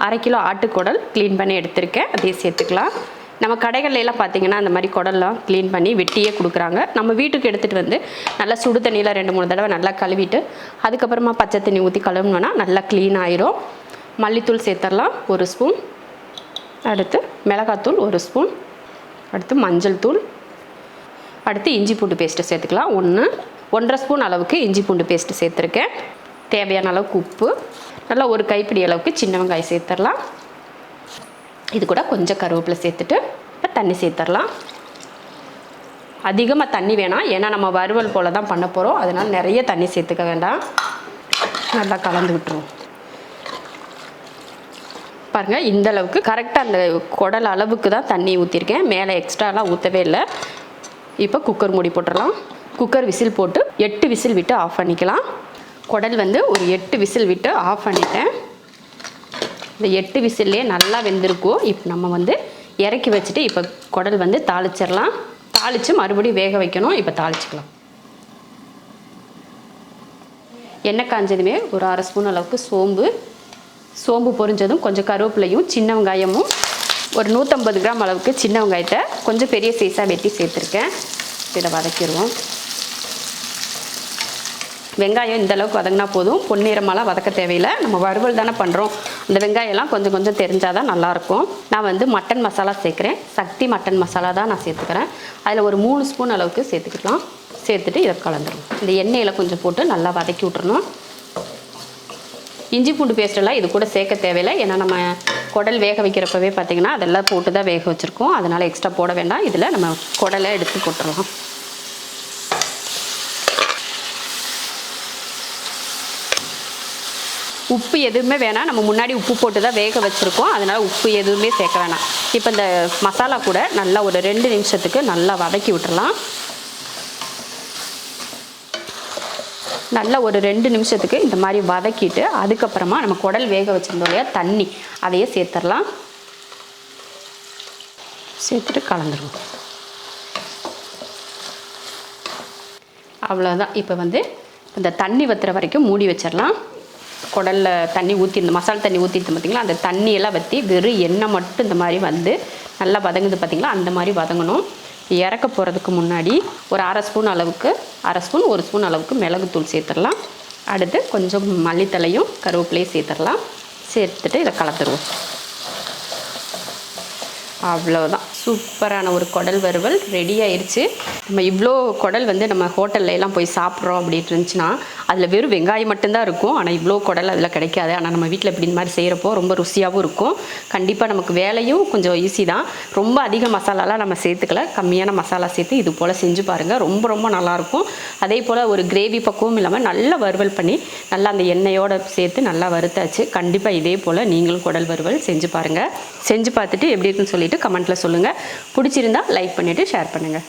1/2 kilo ஆட்டுக்குடல் clean பண்ணி எடுத்திருக்கேன். அதையும் சேர்த்துக்கலாம். நம்ம கடைகள்லாம் பார்த்திங்கன்னா அந்த மாதிரி குடல்லாம் க்ளீன் பண்ணி வெட்டியே கொடுக்குறாங்க. நம்ம வீட்டுக்கு எடுத்துகிட்டு வந்து நல்லா சுடு தண்ணியில் 2-3 தடவை நல்லா கழுவிட்டு அதுக்கப்புறமா பச்சை தண்ணி ஊற்றி கழுவுனோன்னா நல்லா க்ளீன் ஆயிரும். மல்லித்தூள் சேர்த்துடலாம் 1 ஸ்பூன். அடுத்து மிளகாத்தூள் 1 ஸ்பூன். அடுத்து மஞ்சள் தூள். அடுத்து இஞ்சி பூண்டு பேஸ்ட்டு சேர்த்துக்கலாம். 1-1.5 ஸ்பூன் அளவுக்கு இஞ்சி பூண்டு பேஸ்ட்டு சேர்த்துருக்கேன். தேவையான அளவுக்கு உப்பு. நல்லா ஒரு கைப்பிடி அளவுக்கு சின்ன வெங்காயம் சேர்த்துடலாம். இது கூட கொஞ்சம் கருவேப்பிலை சேர்த்துட்டு இப்போ தண்ணி சேர்த்துடலாம். அதிகமாக தண்ணி வேணாம், ஏன்னா நம்ம வறுவல் போல் தான் பண்ண போகிறோம். அதனால் நிறைய தண்ணி சேர்த்துக்க வேண்டாம். நல்லா கலந்து விட்டுருவோம். பாருங்கள், இந்த அளவுக்கு கரெக்டாக அந்த குடல் அளவுக்கு தான் தண்ணி ஊற்றிருக்கேன். மேலே எக்ஸ்ட்ராலாம் ஊற்றவே இல்லை. இப்போ குக்கர் மூடி போட்டுடலாம். குக்கர் விசில் போட்டு 8 விசில் விட்டு ஆஃப் பண்ணிக்கலாம். குடல் வந்து ஒரு 8 விசில் விட்டு ஆஃப் பண்ணிட்டேன். இந்த 8 விசில்லே நல்லா வெந்திருக்கும். இப்போ நம்ம வந்து இறக்கி வச்சுட்டு இப்போ குடல் வந்து தாளிச்சிடலாம். தாளித்து மறுபடியும் வேக வைக்கணும். இப்போ தாளிச்சிக்கலாம். எண்ணெய் காஞ்சதுமே ஒரு 1/2 ஸ்பூன் அளவுக்கு சோம்பு பொரிஞ்சதும் கொஞ்சம் கருவேப்பிலையும் சின்ன வெங்காயமும் ஒரு 150 கிராம் அளவுக்கு சின்ன வெங்காயத்தை கொஞ்சம் பெரிய சைஸாக வெட்டி சேர்த்துருக்கேன். இதை வதக்கிடுவோம். வெங்காயம் இந்த அளவுக்கு வதங்கினா போதும். பொன்னிறமாலாம் வதக்க தேவையில்லை. நம்ம வறுவல் தானே பண்ணுறோம். அந்த வெங்காயம்லாம் கொஞ்சம் கொஞ்சம் தெரிஞ்சால் தான் நல்லாயிருக்கும். நான் வந்து மட்டன் மசாலா சேர்க்குறேன். சக்தி மட்டன் மசாலா தான் நான் சேர்த்துக்கிறேன். அதில் ஒரு 3 ஸ்பூன் அளவுக்கு சேர்த்துக்கலாம். சேர்த்துட்டு இதை கலந்துடணும். இந்த எண்ணெயில் கொஞ்சம் போட்டு நல்லா வதக்கி விட்டுறணும். இஞ்சி பூண்டு பேஸ்ட்டெல்லாம் இது கூட சேர்க்க தேவையில்லை. ஏன்னா நம்ம குடல் வேக வைக்கிறப்பவே பார்த்திங்கன்னா அதெல்லாம் போட்டு தான் வேக வச்சுருக்கோம். அதனால் எக்ஸ்ட்ரா போட வேண்டாம். இதில் நம்ம குடலை எடுத்து போட்டுடலாம். உப்பு எதுவுமே வேணாம். நம்ம முன்னாடி உப்பு போட்டு தான் வேக வச்சுருக்கோம். அதனால் உப்பு எதுவுமே சேர்க்க வேணாம். இப்போ இந்த மசாலா கூட நல்லா ஒரு 2 நிமிஷத்துக்கு நல்லா வதக்கி விட்டுறலாம். நல்லா ஒரு 2 நிமிஷத்துக்கு இந்த மாதிரி வதக்கிட்டு அதுக்கப்புறமா நம்ம குடல் வேக வச்சுருந்தோம் இல்லையா தண்ணி, அதையே சேர்த்துடலாம். சேர்த்துட்டு கலந்துருவோம். அவ்வளோதான். இப்போ வந்து இந்த தண்ணி வற்றுற வரைக்கும் மூடி வச்சிடலாம். குடலில் தண்ணி ஊற்றிருந்த மசாலா தண்ணி ஊற்றிட்டு பார்த்திங்களா, அந்த தண்ணியெல்லாம் வற்றி வெறும் எண்ணெய் மட்டும் இந்த மாதிரி வந்து நல்லா வதங்குது பார்த்திங்களா, அந்த மாதிரி வதங்கணும். இறக்க போகிறதுக்கு முன்னாடி ஒரு 1/2 ஸ்பூன் அளவுக்கு 1 ஸ்பூன் அளவுக்கு மிளகுத்தூள் சேர்த்துடலாம். அடுத்து கொஞ்சம் மல்லித்தலையும் கருவேப்பிலையும் சேர்த்துடலாம். சேர்த்துட்டு இதை கலந்துருவோம். அவ்வளோதான். சூப்பரான ஒரு குடல் வறுவல் ரெடி ஆயிடுச்சு. நம்ம இவ்வளோ குடல் வந்து நம்ம ஹோட்டல்லாம் போய் சாப்பிட்றோம் அப்படின்ட்டு இருந்துச்சுன்னா அதில் வெறும் வெங்காயம் மட்டும்தான் இருக்கும். ஆனால் இவ்வளோ குடல் அதில் கிடைக்காது. ஆனால் நம்ம வீட்டில் இப்படி இந்த மாதிரி செய்கிறப்போ ரொம்ப ருசியாகவும் இருக்கும். கண்டிப்பாக நமக்கு வேலையும் கொஞ்சம் ஈஸி தான். ரொம்ப அதிக மசாலாலாம் நம்ம சேர்த்துக்கல. கம்மியான மசாலா சேர்த்து இது போல் செஞ்சு பாருங்கள். ரொம்ப ரொம்ப நல்லாயிருக்கும். அதே போல் ஒரு கிரேவி பக்குவம் இல்லாமல் நல்லா வறுவல் பண்ணி நல்லா அந்த எண்ணெயோடு சேர்த்து நல்லா வறுத்தாச்சு. கண்டிப்பாக இதே போல் நீங்களும் குடல் வறுவல் செஞ்சு பாருங்கள். செஞ்சு பார்த்துட்டு எப்படி இருக்குன்னு சொல்லிட்டு கமெண்ட்டில் சொல்லுங்கள். பிடிச்சிருந்தா லைக் பண்ணிவிட்டு ஷேர் பண்ணுங்கள்.